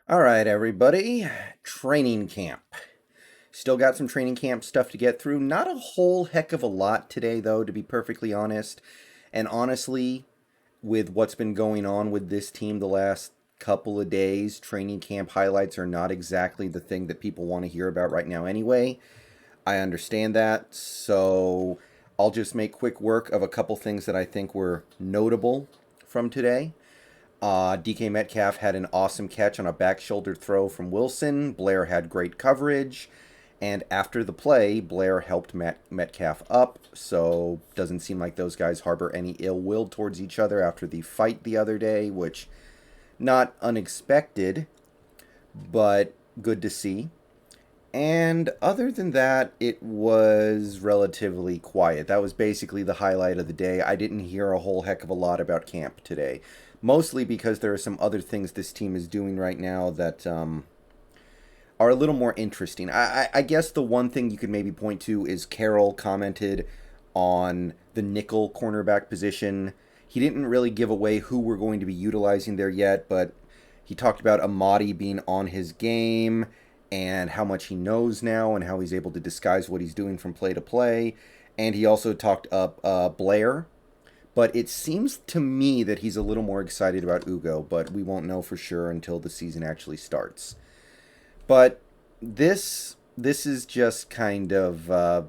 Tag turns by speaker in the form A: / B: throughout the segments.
A: All right, everybody. Training camp. Still got some training camp stuff to get through. Not a whole heck of a lot today, though, to be perfectly honest. And honestly, with what's been going on with this team the last couple of days, training camp highlights are not exactly the thing that people want to hear about right now anyway. I understand that. So I'll just make quick work of a couple things that I think were notable from today. DK Metcalf had an awesome catch on a back shoulder throw from Wilson. Blair had great coverage. And after the play, Blair helped Metcalf up. So doesn't seem like those guys harbor any ill will towards each other after the fight the other day, which not unexpected, but good to see. And other than that, it was relatively quiet. That was basically the highlight of the day. I didn't hear a whole heck of a lot about camp today. Mostly because there are some other things this team is doing right now that are a little more interesting. I guess the one thing you could maybe point to is Carroll commented on the nickel cornerback position. He didn't really give away who we're going to be utilizing there yet, but he talked about Amadi being on his game and how much he knows now and how he's able to disguise what he's doing from play to play. And he also talked up Blair. But it seems to me that he's a little more excited about Ugo, but we won't know for sure until the season actually starts. But this is just kind of a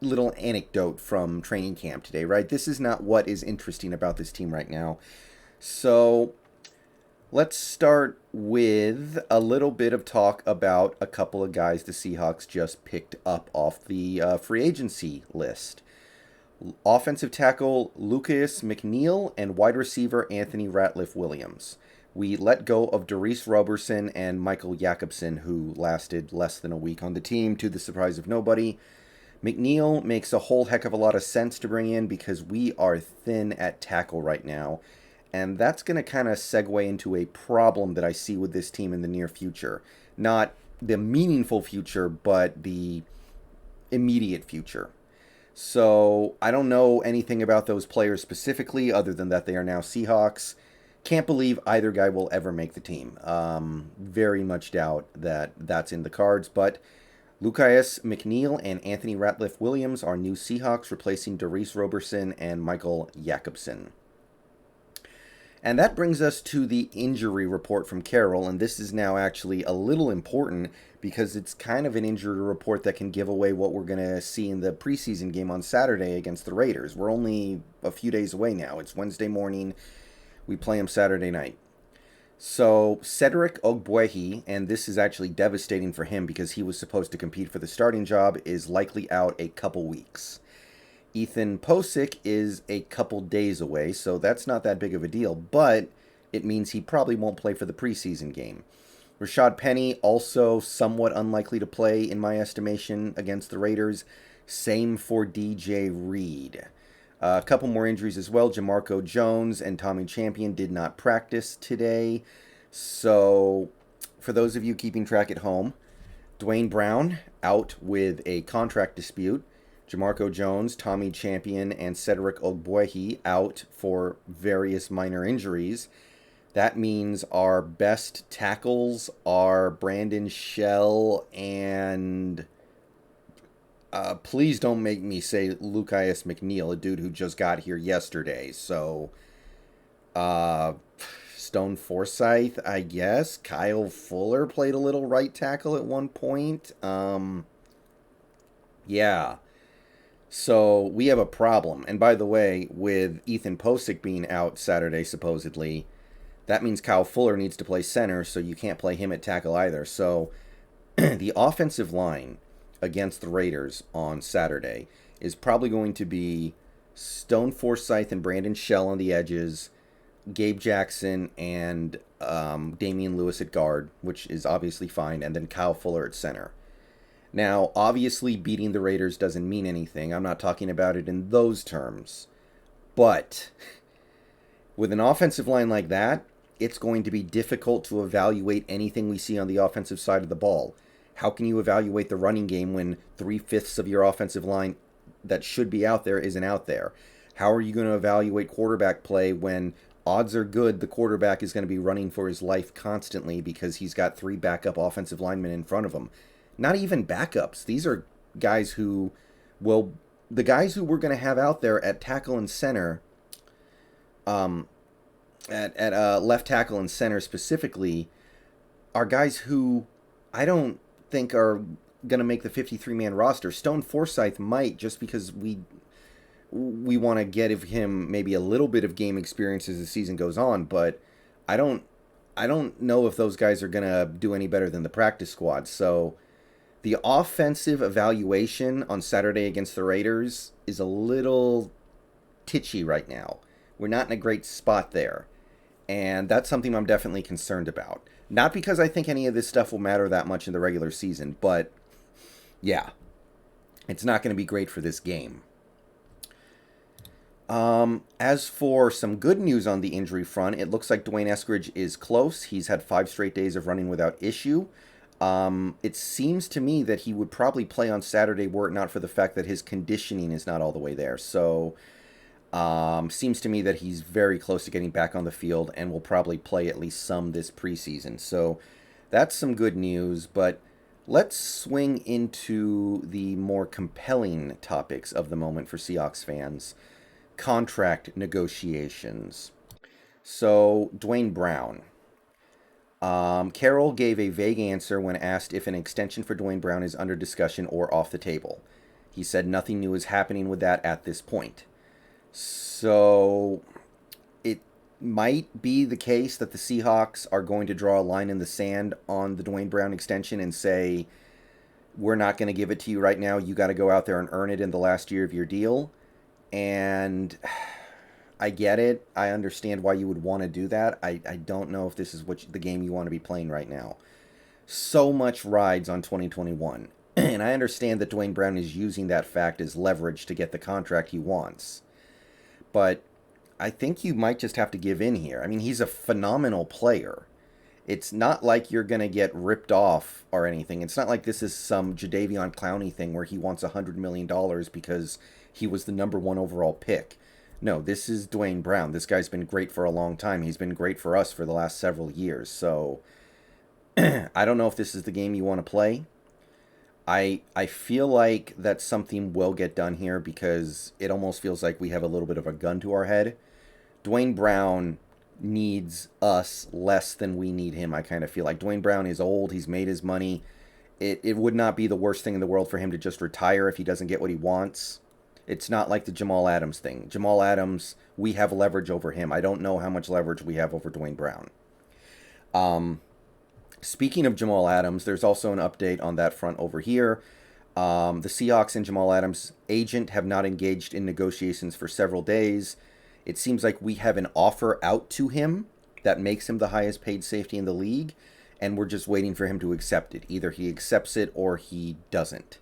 A: little anecdote from training camp today, right? This is not what is interesting about this team right now. So let's start with a little bit of talk about a couple of guys the Seahawks just picked up off the free agency list. Offensive tackle Lucas McNeil and wide receiver Anthony Ratliff-Williams. We let go of Doris Roberson and Michael Jacobson, who lasted less than a week on the team, to the surprise of nobody. McNeil makes a whole heck of a lot of sense to bring in because we are thin at tackle right now. And that's going to kind of segue into a problem that I see with this team in the near future. Not the meaningful future, but the immediate future. So I don't know anything about those players specifically other than that they are now Seahawks. Can't believe either guy will ever make the team. Very much doubt that that's in the cards, but Lucas McNeil and Anthony Ratliff-Williams are new Seahawks, replacing Doris Roberson and Michael Jacobson. And that brings us to the injury report from Carroll, and this is now actually a little important because it's kind of an injury report that can give away what we're going to see in the preseason game on Saturday against the Raiders. We're only a few days away now. It's Wednesday morning. We play them Saturday night. So Cedric Ogbuehi, and this is actually devastating for him because he was supposed to compete for the starting job, is likely out a couple weeks. Ethan Posick is a couple days away, so that's not that big of a deal, but it means he probably won't play for the preseason game. Rashad Penny, also somewhat unlikely to play in my estimation against the Raiders. Same for DJ Reed. A couple more injuries as well. Jamarco Jones and Tommy Champion did not practice today. So, for those of you keeping track at home, Dwayne Brown out with a contract dispute. Jamarco Jones, Tommy Champion, and Cedric Ogbuehi out for various minor injuries. That means our best tackles are Brendon Shell and... please don't make me say Lucas McNeil, a dude who just got here yesterday. So, Stone Forsythe, I guess. Kyle Fuller played a little right tackle at one point. Yeah. So we have a problem. And by the way, with Ethan Posick being out Saturday, supposedly, that means Kyle Fuller needs to play center, so you can't play him at tackle either. So the offensive line against the Raiders on Saturday is probably going to be Stone Forsythe and Brandon Shell on the edges, Gabe Jackson and Damian Lewis at guard, which is obviously fine, and then Kyle Fuller at center. Now, obviously, beating the Raiders doesn't mean anything. I'm not talking about it in those terms. But with an offensive line like that, it's going to be difficult to evaluate anything we see on the offensive side of the ball. How can you evaluate the running game when 3/5 of your offensive line that should be out there isn't out there? How are you going to evaluate quarterback play when odds are good the quarterback is going to be running for his life constantly because he's got 3 backup offensive linemen in front of him. Not even backups. These are guys who will... The guys who we're going to have out there at tackle and center, at left tackle and center specifically, are guys who I don't think are going to make the 53-man roster. Stone Forsythe might, just because we want to get him maybe a little bit of game experience as the season goes on, but I don't know if those guys are going to do any better than the practice squad. So the offensive evaluation on Saturday against the Raiders is a little titchy right now. We're not in a great spot there. And that's something I'm definitely concerned about. Not because I think any of this stuff will matter that much in the regular season, but yeah, it's not going to be great for this game. As for some good news on the injury front, it looks like Dwayne Eskridge is close. He's had 5 straight days of running without issue. It seems to me that he would probably play on Saturday were it not for the fact that his conditioning is not all the way there. So, seems to me that he's very close to getting back on the field and will probably play at least some this preseason. So, that's some good news, but let's swing into the more compelling topics of the moment for Seahawks fans. Contract negotiations. So, Dwayne Brown. Carroll gave a vague answer when asked if an extension for Dwayne Brown is under discussion or off the table. He said nothing new is happening with that at this point. So, it might be the case that the Seahawks are going to draw a line in the sand on the Dwayne Brown extension and say, we're not going to give it to you right now. You got to go out there and earn it in the last year of your deal. And I get it. I understand why you would want to do that. I don't know if this is the game you want to be playing right now. So much rides on 2021. And I understand that Dwayne Brown is using that fact as leverage to get the contract he wants. But I think you might just have to give in here. I mean, he's a phenomenal player. It's not like you're going to get ripped off or anything. It's not like this is some Jadeveon Clowney thing where he wants $100 million because he was the number 1 overall pick. No, this is Dwayne Brown. This guy's been great for a long time. He's been great for us for the last several years. So I don't know if this is the game you want to play. I feel like that something will get done here because it almost feels like we have a little bit of a gun to our head. Dwayne Brown needs us less than we need him, I kind of feel like. Dwayne Brown is old. He's made his money. It would not be the worst thing in the world for him to just retire if he doesn't get what he wants. It's not like the Jamal Adams thing. Jamal Adams, we have leverage over him. I don't know how much leverage we have over Dwayne Brown. Speaking of Jamal Adams, there's also an update on that front over here. The Seahawks and Jamal Adams' agent have not engaged in negotiations for several days. It seems like we have an offer out to him that makes him the highest paid safety in the league, and we're just waiting for him to accept it. Either he accepts it or he doesn't.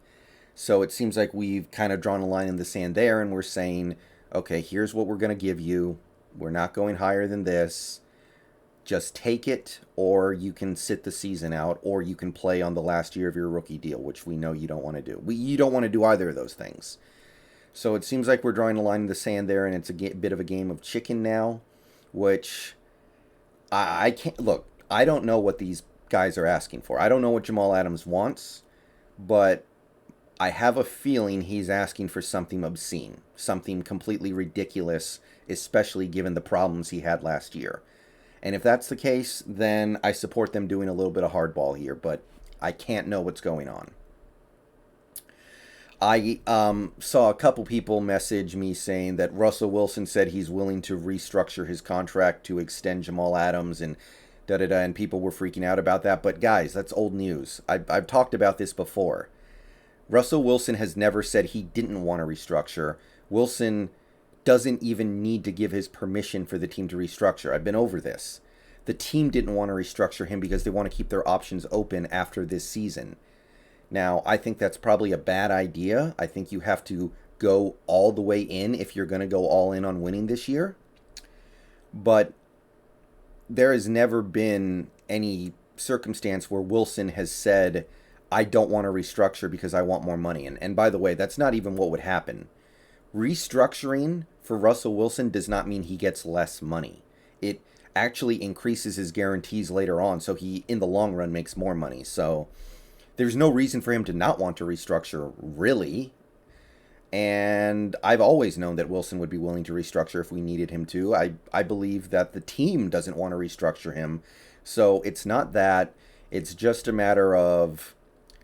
A: So it seems like we've kind of drawn a line in the sand there, and we're saying, okay, here's what we're going to give you. We're not going higher than this. Just take it, or you can sit the season out, or you can play on the last year of your rookie deal, which we know you don't want to do. You don't want to do either of those things. So it seems like we're drawing a line in the sand there, and it's a bit of a game of chicken now, which I can't... Look, I don't know what these guys are asking for. I don't know what Jamal Adams wants, but I have a feeling he's asking for something obscene, something completely ridiculous, especially given the problems he had last year. And if that's the case, then I support them doing a little bit of hardball here, but I can't know what's going on. I saw a couple people message me saying that Russell Wilson said he's willing to restructure his contract to extend Jamal Adams and da-da-da, and people were freaking out about that. But guys, that's old news. I've talked about this before. Russell Wilson has never said he didn't want to restructure. Wilson doesn't even need to give his permission for the team to restructure. I've been over this. The team didn't want to restructure him because they want to keep their options open after this season. Now, I think that's probably a bad idea. I think you have to go all the way in if you're going to go all in on winning this year. But there has never been any circumstance where Wilson has said, I don't want to restructure because I want more money. And by the way, that's not even what would happen. Restructuring for Russell Wilson does not mean he gets less money. it actually increases his guarantees later on, so he, in the long run, makes more money. So there's no reason for him to not want to restructure, really. And I've always known that Wilson would be willing to restructure if we needed him to. I believe that the team doesn't want to restructure him. So it's not that. It's just a matter of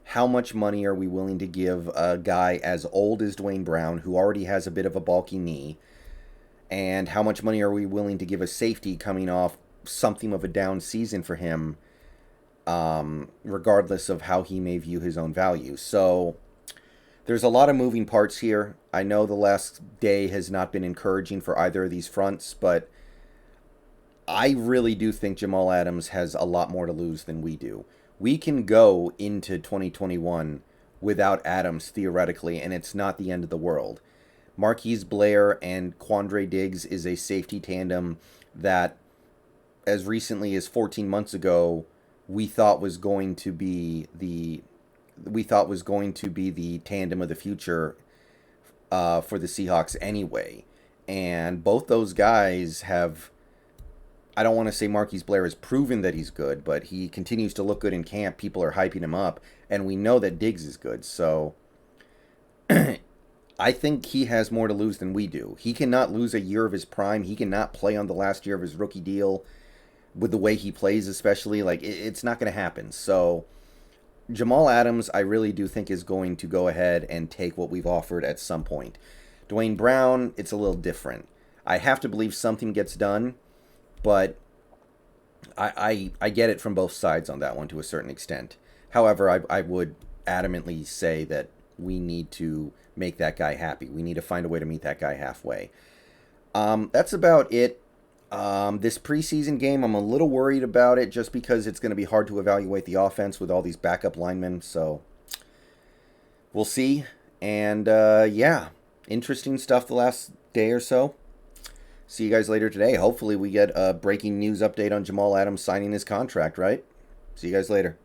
A: how much money are we willing to give a guy as old as Dwayne Brown, who already has a bit of a bulky knee, and how much money are we willing to give a safety coming off something of a down season for him, regardless of how he may view his own value. So there's a lot of moving parts here. I know the last day has not been encouraging for either of these fronts, but I really do think Jamal Adams has a lot more to lose than we do. We can go into 2021 without Adams, theoretically, and it's not the end of the world. Marquise Blair and Quandre Diggs is a safety tandem that, as recently as 14 months ago, we thought was going to be the tandem of the future for the Seahawks anyway. And both those guys have, I don't want to say Marquise Blair has proven that he's good, but he continues to look good in camp. People are hyping him up, and we know that Diggs is good. So I think he has more to lose than we do. He cannot lose a year of his prime. He cannot play on the last year of his rookie deal with the way he plays, especially. Like, it's not going to happen. So Jamal Adams, I really do think, is going to go ahead and take what we've offered at some point. Dwayne Brown, it's a little different. I have to believe something gets done, but I get it from both sides on that one to a certain extent. However, I would adamantly say that we need to make that guy happy. We need to find a way to meet that guy halfway. That's about it. This preseason game, I'm a little worried about it just because it's going to be hard to evaluate the offense with all these backup linemen. So we'll see. And yeah, interesting stuff the last day or so. See you guys later today. Hopefully we get a breaking news update on Jamal Adams signing his contract, right? See you guys later.